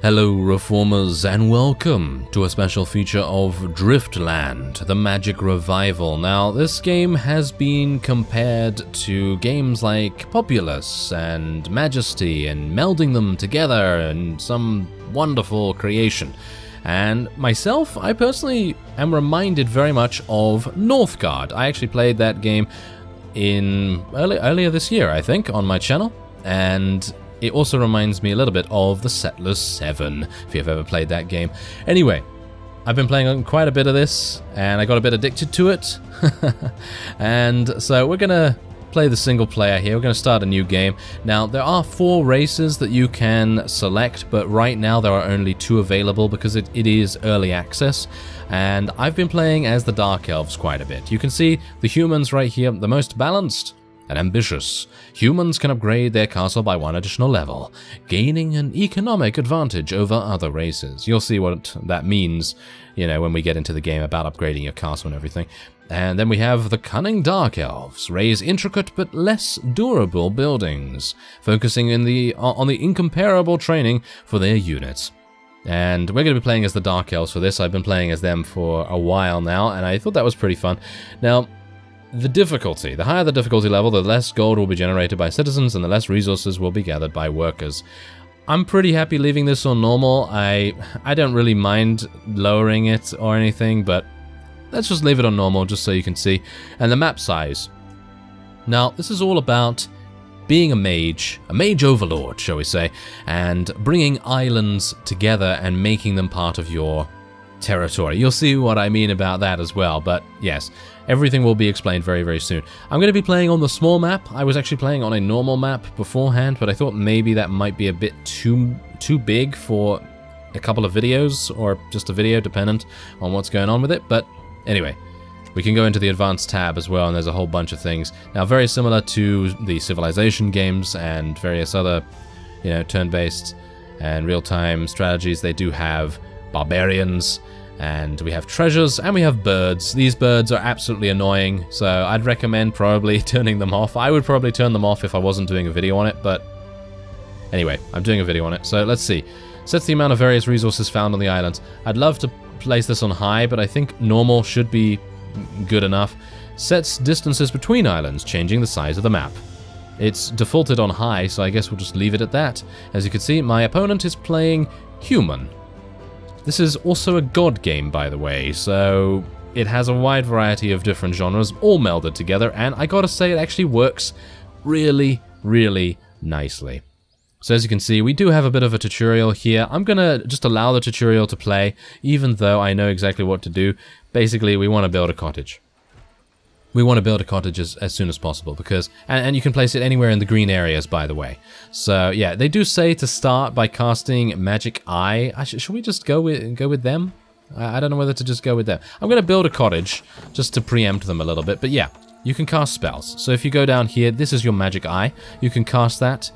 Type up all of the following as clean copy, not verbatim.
Hello Reformers and welcome to a special feature of Driftland, the Magic Revival. Now this game has been compared to games like Populous and Majesty and melding them together in some wonderful creation. And myself, I personally am reminded very much of Northgard. I actually played that game in earlier this year, I think, on my channel, and it also reminds me a little bit of the Settlers 7, if you've ever played that game. Anyway, I've been playing quite a bit of this, and I got a bit addicted to it. And so we're going to play the single player here. We're going to start a new game. Now, there are 4 races that you can select, but right now there are only 2 available because it is early access. And I've been playing as the Dark Elves quite a bit. You can see the humans right here, the most balanced and ambitious. Humans can upgrade their castle by 1 additional level, gaining an economic advantage over other races. You'll see what that means, you know, when we get into the game about upgrading your castle and everything. And then we have the Cunning Dark Elves, raise intricate but less durable buildings, focusing on the incomparable training for their units. And we're going to be playing as the Dark Elves for this. I've been playing as them for a while now, and I thought that was pretty fun. Now, the difficulty. The higher the difficulty level, the less gold will be generated by citizens and the less resources will be gathered by workers. I'm pretty happy leaving this on normal. I don't really mind lowering it or anything, but let's just leave it on normal just so you can see. And the map size. Now, this is all about being a mage overlord, shall we say, and bringing islands together and making them part of your territory. You'll see what I mean about that as well, but yes, everything will be explained very, very soon. I'm going to be playing on the small map. I was actually playing on a normal map beforehand, but I thought maybe that might be a bit too big for a couple of videos, or just a video, dependent on what's going on with it. But anyway, we can go into the advanced tab as well, and there's a whole bunch of things. Now, very similar to the Civilization games and various other, you know, turn-based and real-time strategies, they do have barbarians, and we have treasures, and we have birds. These birds are absolutely annoying, so I'd recommend probably turning them off. I would probably turn them off if I wasn't doing a video on it, but anyway, I'm doing a video on it. So let's see. Sets the amount of various resources found on the island. I'd love to place this on high, but I think normal should be good enough. Sets distances between islands, changing the size of the map. It's defaulted on high, so I guess we'll just leave it at that. As you can see, my opponent is playing human. This is also a god game, by the way, so it has a wide variety of different genres all melded together, and I gotta say it actually works really, really nicely. So as you can see, we do have a bit of a tutorial here. I'm gonna just allow the tutorial to play, even though I know exactly what to do. Basically, we want to build a cottage. We want to build a cottage as soon as possible, because and you can place it anywhere in the green areas, by the way. So yeah, they do say to start by casting Magic Eye. Should we just go with them? I don't know whether to just go with them. I'm going to build a cottage just to preempt them a little bit. But yeah, you can cast spells. So if you go down here, this is your Magic Eye. You can cast that,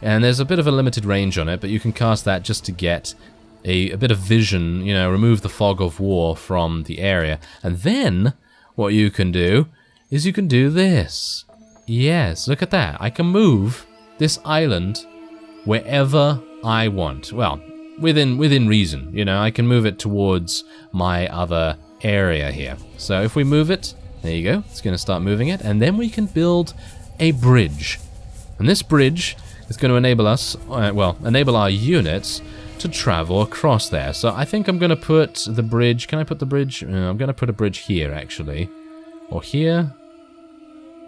and there's a bit of a limited range on it, but you can cast that just to get a bit of vision. You know, remove the fog of war from the area, and then what you can do is you can do this. Yes, look at that. I can move this island wherever I want. Well, within reason, you know, I can move it towards my other area here. So if we move it, there you go, it's going to start moving it, and then we can build a bridge. And this bridge is going to enable us, enable our units to travel across there. So I think I'm going to put the bridge, can I put the bridge? I'm going to put a bridge here, actually. Or here?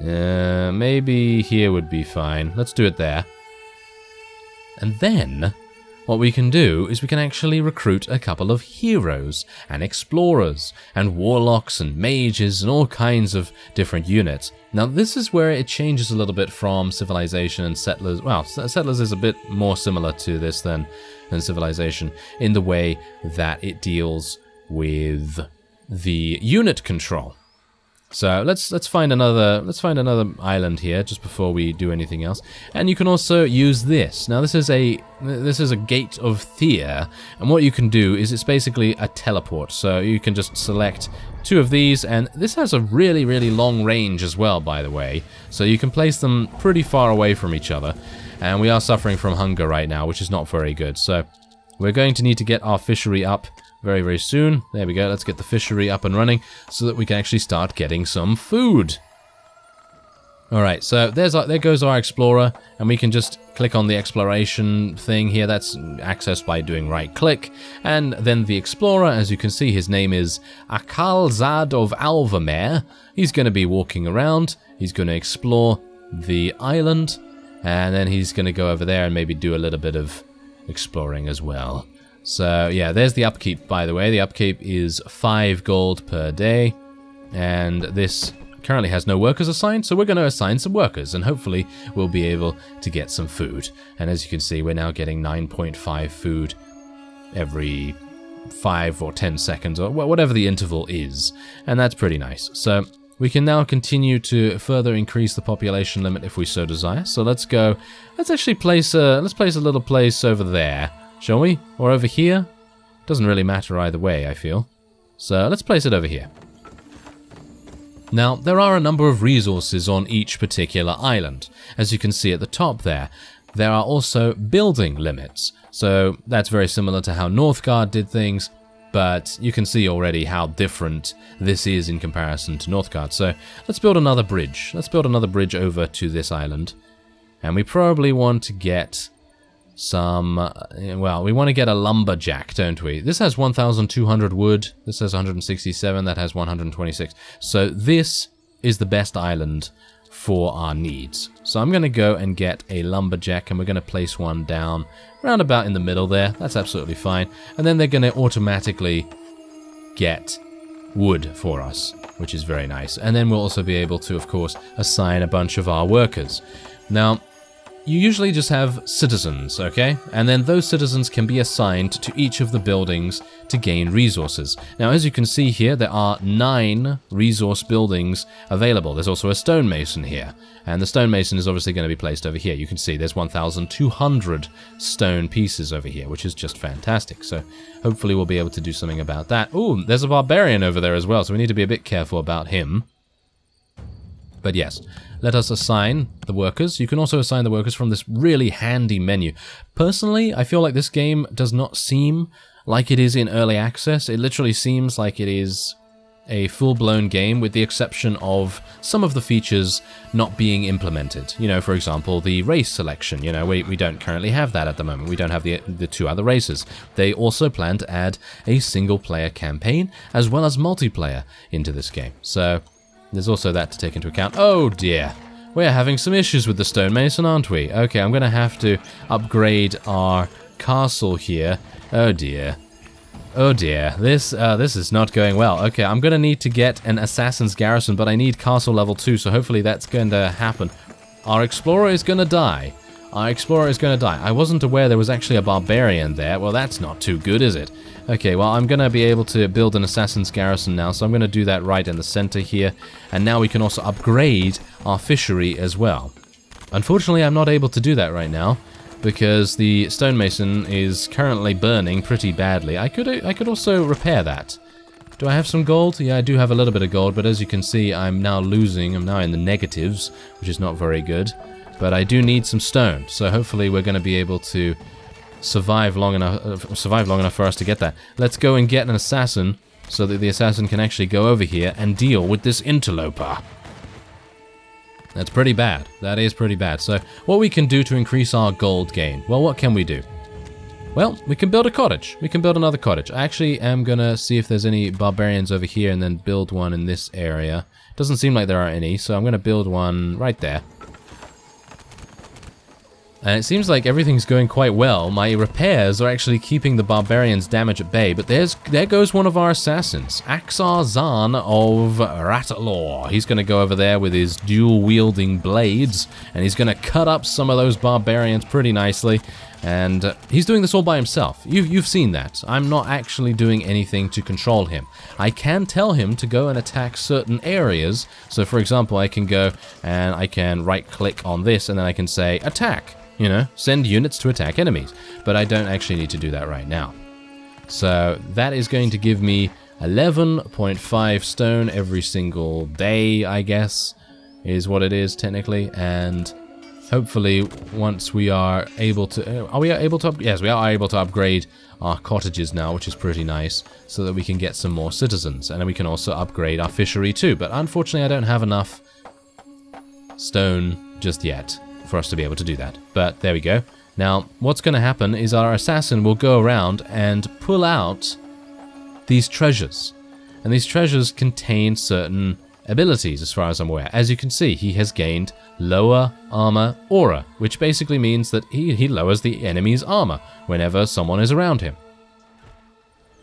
Maybe here would be fine. Let's do it there. And then, what we can do is we can actually recruit a couple of heroes, and explorers, and warlocks, and mages, and all kinds of different units. Now, this is where it changes a little bit from Civilization and Settlers. Well, Settlers is a bit more similar to this than Civilization, in the way that it deals with the unit control. So let's find another island here just before we do anything else. And you can also use this. Now this is a gate of Fyhrr, and what you can do is it's basically a teleport. So you can just select 2 of these, and this has a really, really long range as well, by the way. So you can place them pretty far away from each other. And we are suffering from hunger right now, which is not very good. So we're going to need to get our fishery up very, very soon. There we go. Let's get the fishery up and running so that we can actually start getting some food. Alright, so there goes our explorer, and we can just click on the exploration thing here. That's accessed by doing right-click. And then the explorer, as you can see, his name is Akalzad of Alvermere. He's going to be walking around. He's going to explore the island, and then he's going to go over there and maybe do a little bit of exploring as well. So, yeah, there's the upkeep, by the way. The upkeep is 5 gold per day, and this currently has no workers assigned, so we're going to assign some workers, and hopefully we'll be able to get some food. And as you can see, we're now getting 9.5 food every 5 or 10 seconds, or whatever the interval is, and that's pretty nice. So we can now continue to further increase the population limit if we so desire. So let's go, let's actually place a little place over there, shall we? Or over here? Doesn't really matter either way, I feel. So let's place it over here. Now, there are a number of resources on each particular island. As you can see at the top there are also building limits. So that's very similar to how Northgard did things, but you can see already how different this is in comparison to Northgard. So let's build another bridge. Let's build another bridge over to this island. And we probably want to get some, well, we want to get a lumberjack, don't we? This has 1,200 wood. This has 167. That has 126. So this is the best island for our needs. So I'm going to go and get a lumberjack, and we're going to place one down round about in the middle there. That's absolutely fine. And then they're going to automatically get wood for us, which is very nice. And then we'll also be able to, of course, assign a bunch of our workers. Now, you usually just have citizens, okay? And then those citizens can be assigned to each of the buildings to gain resources. Now, as you can see here, there are 9 resource buildings available. There's also a stonemason here, and the stonemason is obviously going to be placed over here. You can see there's 1,200 stone pieces over here, which is just fantastic. So hopefully we'll be able to do something about that. Ooh, there's a barbarian over there as well, so we need to be a bit careful about him. But yes, let us assign the workers. You can also assign the workers from this really handy menu. Personally, I feel like this game does not seem like it is in early access. It literally seems like it is a full-blown game, with the exception of some of the features not being implemented. You know, for example, the race selection. You know, we don't currently have that at the moment. We don't have the 2 other races. They also plan to add a single-player campaign as well as multiplayer into this game. So there's also that to take into account. Oh dear, we're having some issues with the stonemason, aren't we? Okay, I'm going to have to upgrade our castle here. Oh dear. Oh dear, this is not going well. Okay, I'm going to need to get an assassin's garrison, but I need castle level 2, so hopefully that's going to happen. Our explorer is going to die. Our explorer is going to die. I wasn't aware there was actually a barbarian there. Well, that's not too good, is it? Okay, well, I'm going to be able to build an assassin's garrison now, so I'm going to do that right in the center here. And now we can also upgrade our fishery as well. Unfortunately, I'm not able to do that right now, because the stonemason is currently burning pretty badly. I could also repair that. Do I have some gold? Yeah, I do have a little bit of gold, but as you can see, I'm now losing. I'm now in the negatives, which is not very good. But I do need some stone, so hopefully we're going to be able to survive long enough for us to get that. Let's go and get an assassin, so that the assassin can actually go over here and deal with this interloper. That's pretty bad. That is pretty bad. So what we can do to increase our gold gain? Well, what can we do? Well, we can build a cottage. We can build another cottage. I actually am going to see if there's any barbarians over here and then build one in this area. Doesn't seem like there are any, so I'm going to build one right there. And it seems like everything's going quite well. My repairs are actually keeping the barbarians' damage at bay, but there goes one of our assassins, Axar Zahn of Ratalor. He's going to go over there with his dual-wielding blades, and he's going to cut up some of those barbarians pretty nicely. And he's doing this all by himself. You've seen that. I'm not actually doing anything to control him. I can tell him to go and attack certain areas. So, for example, I can go and I can right-click on this, and then I can say, attack. You know, send units to attack enemies. But I don't actually need to do that right now. So that is going to give me 11.5 stone every single day, I guess, is what it is technically. And hopefully once we are able to... Are we able to... Yes, we are able to upgrade our cottages now, which is pretty nice, so that we can get some more citizens. And then we can also upgrade our fishery too. But unfortunately, I don't have enough stone just yet for us to be able to do that. But there we go. Now, what's going to happen is our assassin will go around and pull out these treasures. And these treasures contain certain abilities, as far as I'm aware. As you can see, he has gained lower armor aura, which basically means that he lowers the enemy's armor whenever someone is around him.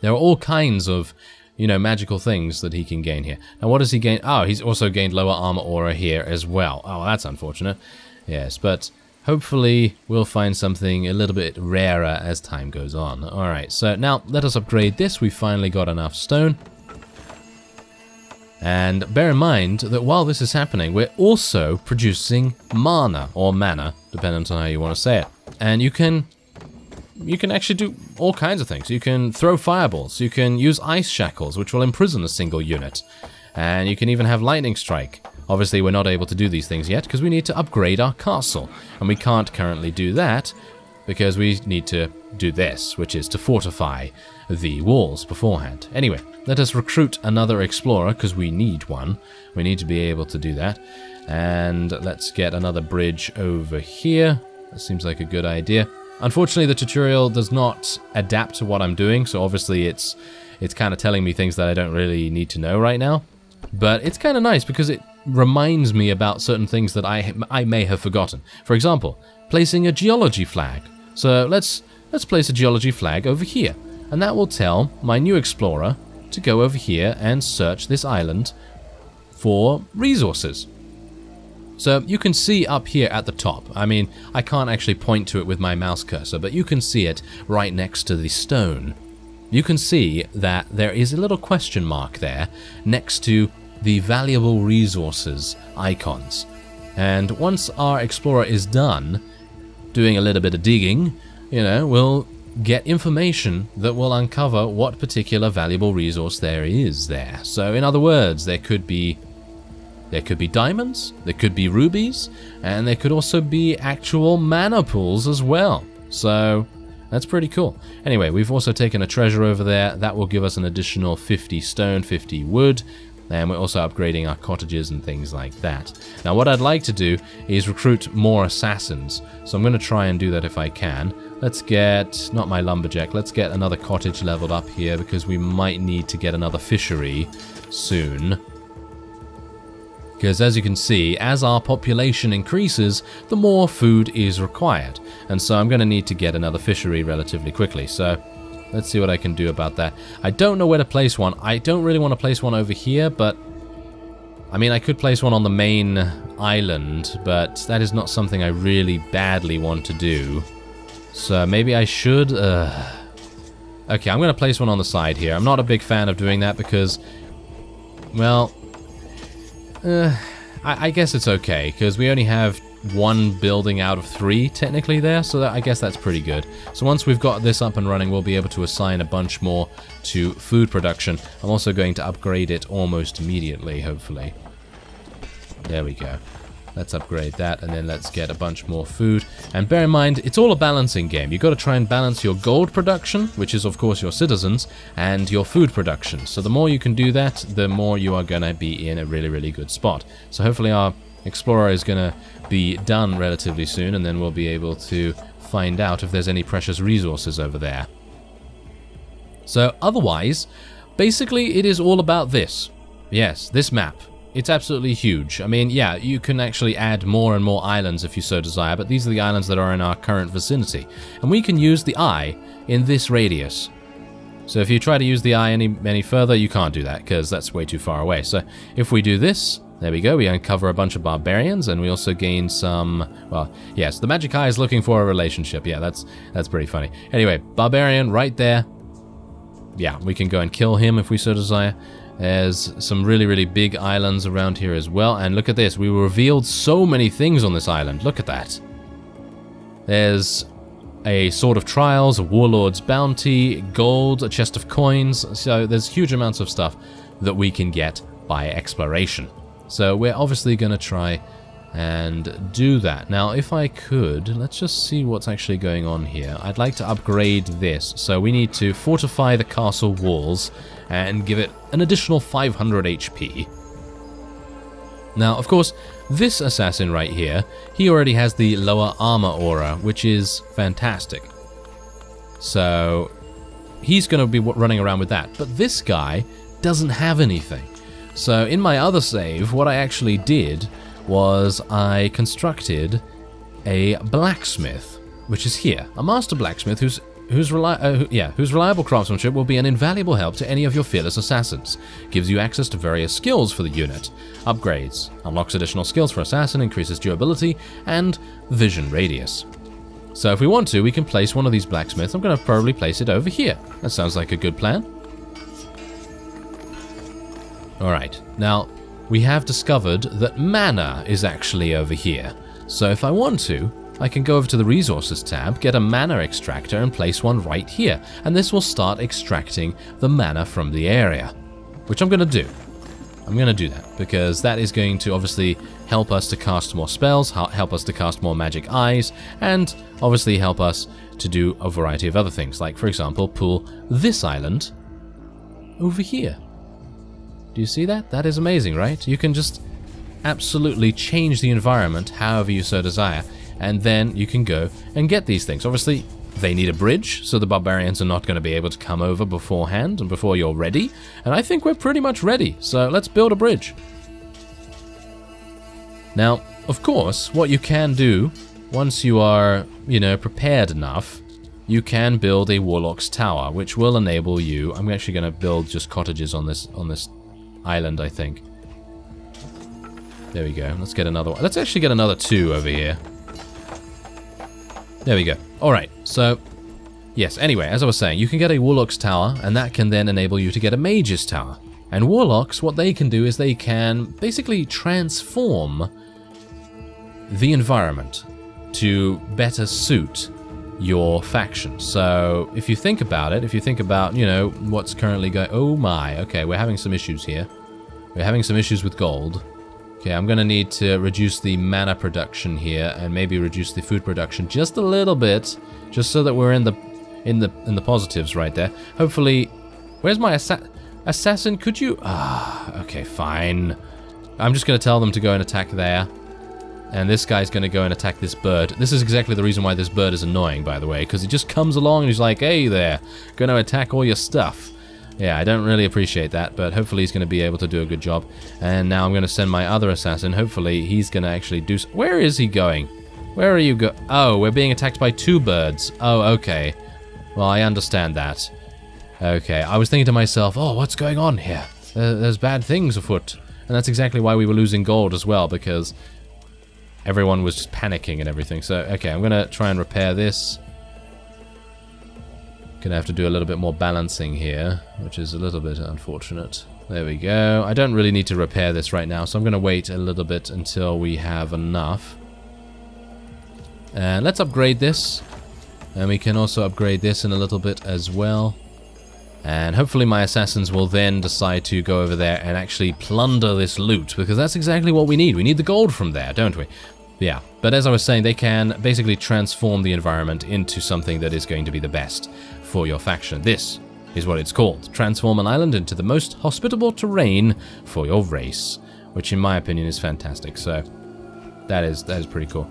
There are all kinds of, magical things that he can gain here. Now, what does he gain? Oh, he's also gained lower armor aura here as well. Oh, that's unfortunate. Yes, but hopefully we'll find something a little bit rarer as time goes on. Alright, so now let us upgrade this. We've finally got enough stone. And bear in mind that while this is happening, we're also producing mana, or mana, depending on how you want to say it. And you can actually do all kinds of things. You can throw fireballs, you can use ice shackles, which will imprison a single unit. And you can even have lightning strike. Obviously, we're not able to do these things yet because we need to upgrade our castle. And we can't currently do that because we need to do this, which is to fortify the walls beforehand. Anyway, let us recruit another explorer because we need one. We need to be able to do that. And let's get another bridge over here. That seems like a good idea. Unfortunately, the tutorial does not adapt to what I'm doing, so obviously it's kind of telling me things that I don't really need to know right now. But it's kind of nice because it reminds me about certain things that I may have forgotten. For example, placing a geology flag. So let's place a geology flag over here. And that will tell my new explorer to go over here and search this island for resources. So you can see up here at the top, I mean, I can't actually point to it with my mouse cursor, but you can see it right next to the stone. You can see that there is a little question mark there next to the valuable resources icons. And once our explorer is done doing a little bit of digging, we'll get information that will uncover what particular valuable resource there is there. So in other words, there could be diamonds, there could be rubies, and there could also be actual mana pools as well. So that's pretty cool. Anyway, we've also taken a treasure over there. That will give us an additional 50 stone, 50 wood, and we're also upgrading our cottages and things like that. Now what I'd like to do is recruit more assassins. So I'm going to try and do that if I can. Let's get, not my lumberjack, let's get another cottage leveled up here because we might need to get another fishery soon. Because as you can see, as our population increases, the more food is required. And so I'm going to need to get another fishery relatively quickly. So let's see what I can do about that. I don't know where to place one. I don't really want to place one over here, but I mean, I could place one on the main island, but that is not something I really badly want to do. So maybe I should... Okay, I'm going to place one on the side here. I'm not a big fan of doing that because, well... I guess it's okay, because we only have one building out of 3 technically there, so I guess that's pretty good. So once we've got this up and running, we'll be able to assign a bunch more to food production. I'm also going to upgrade it almost immediately, hopefully. There we go. Let's upgrade that, and then let's get a bunch more food. And bear in mind, it's all a balancing game. You've got to try and balance your gold production, which is of course your citizens, and your food production. So the more you can do that, the more you are going to be in a really, really good spot. So hopefully our explorer is going to be done relatively soon, and then we'll be able to find out if there's any precious resources over there. So otherwise, basically it is all about this. Yes, this map. It's absolutely huge. I mean, yeah, you can actually add more and more islands if you so desire, but these are the islands that are in our current vicinity. And we can use the eye in this radius. So if you try to use the eye any further, you can't do that, because that's way too far away. So if we do this, there we go, we uncover a bunch of barbarians, and we also gain some... Well, yes, the magic eye is looking for a relationship. Yeah, that's pretty funny. Anyway, barbarian right there. Yeah, we can go and kill him if we so desire. There's some really, really big islands around here as well. And look at this. We revealed so many things on this island. Look at that. There's a Sword of Trials, a Warlord's Bounty, gold, a chest of coins. So there's huge amounts of stuff that we can get by exploration. So we're obviously going to try and do that. Now, if I could, let's just see what's actually going on here. I'd like to upgrade this. So we need to fortify the castle walls and give it an additional 500 HP. Now, of course, this assassin right here, he already has the lower armor aura, which is fantastic. So he's going to be running around with that. But this guy doesn't have anything. So in my other save, what I actually did was I constructed a blacksmith, which is here. A master blacksmith whose reliable craftsmanship will be an invaluable help to any of your fearless assassins. Gives you access to various skills for the unit. Upgrades. Unlocks additional skills for assassin, increases durability, and vision radius. So if we want to, we can place one of these blacksmiths. I'm going to probably place it over here. That sounds like a good plan. Alright, now we have discovered that mana is actually over here. So if I want to, I can go over to the resources tab, get a mana extractor and place one right here. And this will start extracting the mana from the area, which I'm going to do. I'm going to do that because that is going to obviously help us to cast more spells, help us to cast more magic eyes, and obviously help us to do a variety of other things. Like, for example, pull this island over here. Do you see that? That is amazing, right? You can just absolutely change the environment however you so desire, and then you can go and get these things. Obviously, they need a bridge, so the barbarians are not going to be able to come over beforehand and before you're ready, and I think we're pretty much ready, so let's build a bridge. Now, of course, what you can do, once you are, prepared enough, you can build a warlock's tower, which will enable you... I'm actually going to build just cottages on this island, I think. There we go. Let's get another one. Let's actually get another 2 over here. There we go. Alright, so... Yes, anyway, as I was saying, you can get a warlock's tower, and that can then enable you to get a mage's tower. And warlocks, what they can do is they can basically transform the environment to better suit your faction. So if you think about it, what's currently going... Oh my, okay, we're having some issues here. We're having some issues with gold. Okay, I'm going to need to reduce the mana production here and maybe reduce the food production just a little bit, just so that we're in the positives right there. Hopefully... Where's my assassin? Could you... okay, fine. I'm just going to tell them to go and attack there. And this guy's going to go and attack this bird. This is exactly the reason why this bird is annoying, by the way, because he just comes along and he's like, hey there, going to attack all your stuff. Yeah, I don't really appreciate that, but hopefully he's going to be able to do a good job. And now I'm going to send my other assassin. Hopefully he's going to actually do... Where is he going? Where are you Oh, we're being attacked by 2 birds. Oh, okay. Well, I understand that. Okay, I was thinking to myself, oh, what's going on here? There's bad things afoot. And that's exactly why we were losing gold as well, because everyone was just panicking and everything. So, okay, I'm going to try and repair this. Gonna have to do a little bit more balancing here, which is a little bit unfortunate. There we go. I don't really need to repair this right now, so I'm gonna wait a little bit until we have enough. And let's upgrade this. And we can also upgrade this in a little bit as well. And hopefully my assassins will then decide to go over there and actually plunder this loot, because that's exactly what we need. We need the gold from there, don't we? Yeah, but as I was saying, they can basically transform the environment into something that is going to be the best for your faction. This is what it's called. Transform an island into the most hospitable terrain for your race, which in my opinion is fantastic. So that is pretty cool.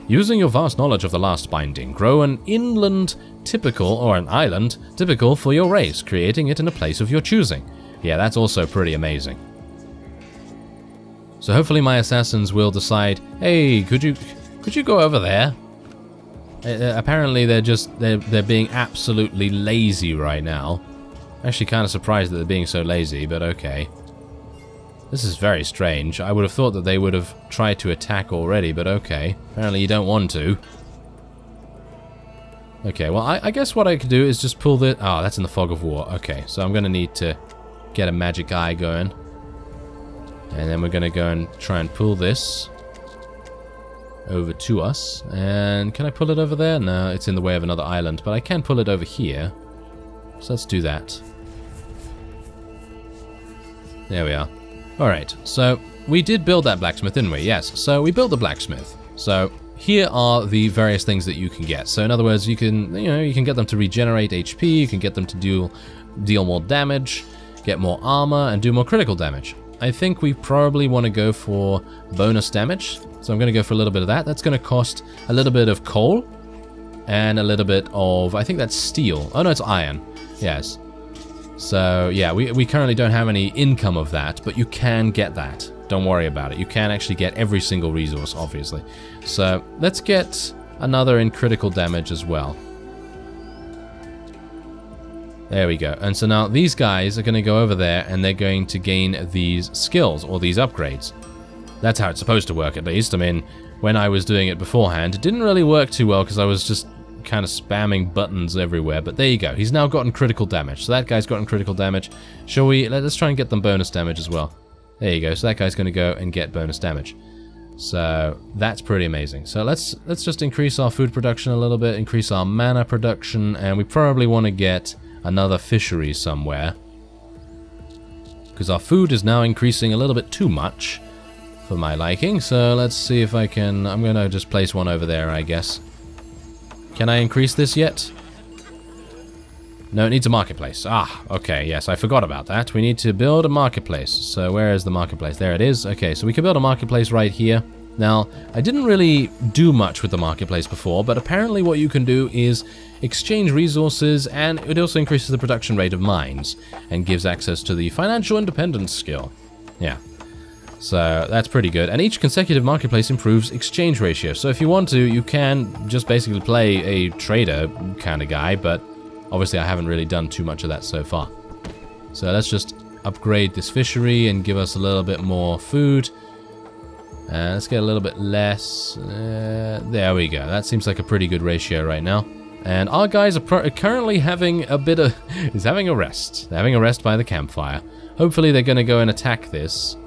Using your vast knowledge of the last binding, grow an inland typical or an island typical for your race, creating it in a place of your choosing. Yeah, that's also pretty amazing. So hopefully my assassins will decide, hey, could you go over there? Apparently they're being absolutely lazy right now. Actually kind of surprised that they're being so lazy, but okay. This is very strange. I would have thought that they would have tried to attack already, but okay. Apparently you don't want to. Okay, well I guess what I could do is just pull the... Oh, that's in the fog of war. Okay, so I'm going to need to get a magic eye going. And then we're going to go and try and pull this over to us. And can I pull it over there? No, it's in the way of another island, but I can pull it over here. So let's do that. There we are. Alright, so we did build that blacksmith, didn't we? Yes. So we built the blacksmith. So here are the various things that you can get. So in other words, you can, you can get them to regenerate HP, you can get them to deal more damage, get more armor, and do more critical damage. I think we probably want to go for bonus damage. So I'm going to go for a little bit of that. That's going to cost a little bit of coal and a little bit of, I think that's steel. Oh no, it's iron. Yes. So yeah, we currently don't have any income of that, but you can get that. Don't worry about it. You can actually get every single resource, obviously. So let's get another in critical damage as well. There we go. And so now these guys are going to go over there and they're going to gain these skills or these upgrades. That's how it's supposed to work, at least. I mean, when I was doing it beforehand, it didn't really work too well because I was just kind of spamming buttons everywhere. But there you go. He's now gotten critical damage. So that guy's gotten critical damage. Shall we? Let's try and get them bonus damage as well. There you go. So that guy's going to go and get bonus damage. So that's pretty amazing. So let's just increase our food production a little bit, increase our mana production, and we probably want to get another fishery somewhere, because our food is now increasing a little bit too much for my liking. So let's see if I can. I'm gonna just place one over there, I guess. Can I increase this yet? No, it needs a marketplace. Ah, okay, yes, I forgot about that. We need to build a marketplace. So where is the marketplace? There it is. Okay, so we can build a marketplace right here. Now, I didn't really do much with the marketplace before, but apparently what you can do is exchange resources, and it also increases the production rate of mines and gives access to the financial independence skill. Yeah. So that's pretty good. And each consecutive marketplace improves exchange ratio. So if you want to, you can just basically play a trader kind of guy, but obviously I haven't really done too much of that so far. So let's just upgrade this fishery and give us a little bit more food. Let's get a little bit less. There we go. That seems like a pretty good ratio right now. And our guys are currently having a bit of... is having a rest. They're having a rest by the campfire. Hopefully they're going to go and attack this.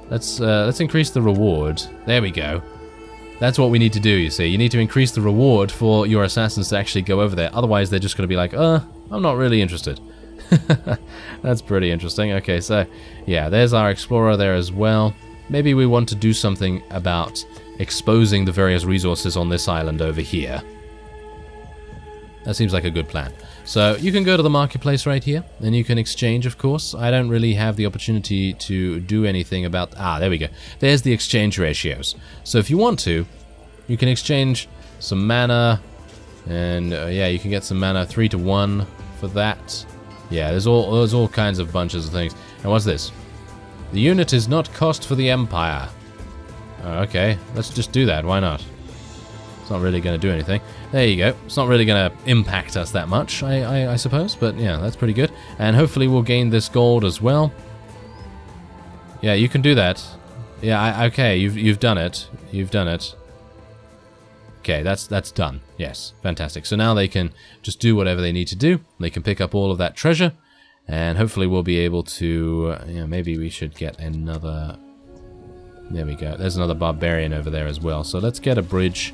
Let's increase the reward. There we go. That's what we need to do, you see. You need to increase the reward for your assassins to actually go over there. Otherwise, they're just going to be like, I'm not really interested. That's pretty interesting. Okay, so, yeah, there's our explorer there as well. Maybe we want to do something about exposing the various resources on this island over here. That seems like a good plan. So you can go to the marketplace right here, and you can exchange, of course. I don't really have the opportunity to do anything about... there we go. There's the exchange ratios. So if you want to, you can exchange some mana, and yeah, you can get some mana 3-to-1 for that. Yeah, there's all kinds of bunches of things. And what's this? The unit is not cost for the Empire. Okay, let's just do that. Why not? It's not really going to do anything. There you go. It's not really going to impact us that much, I suppose. But yeah, that's pretty good. And hopefully we'll gain this gold as well. Yeah, you can do that. Yeah, okay, you've done it. You've done it. Okay, that's done. Yes, fantastic. So now they can just do whatever they need to do. They can pick up all of that treasure. And hopefully we'll be able to... maybe we should get another... There we go. There's another barbarian over there as well. So let's get a bridge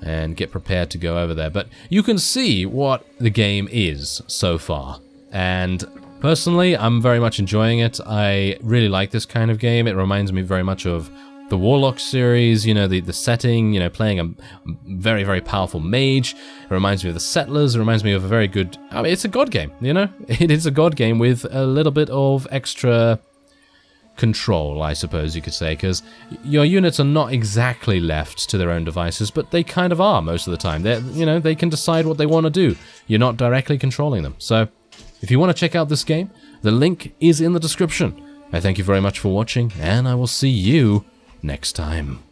and get prepared to go over there. But you can see what the game is so far. And personally, I'm very much enjoying it. I really like this kind of game. It reminds me very much of the Warlock series, the setting, playing a very, very powerful mage. It reminds me of the Settlers. It reminds me of a very good... I mean, it's a god game, It is a god game with a little bit of extra control, I suppose you could say, because your units are not exactly left to their own devices, but they kind of are most of the time. They can decide what they want to do. You're not directly controlling them. So, if you want to check out this game, the link is in the description. I thank you very much for watching, and I will see you next time.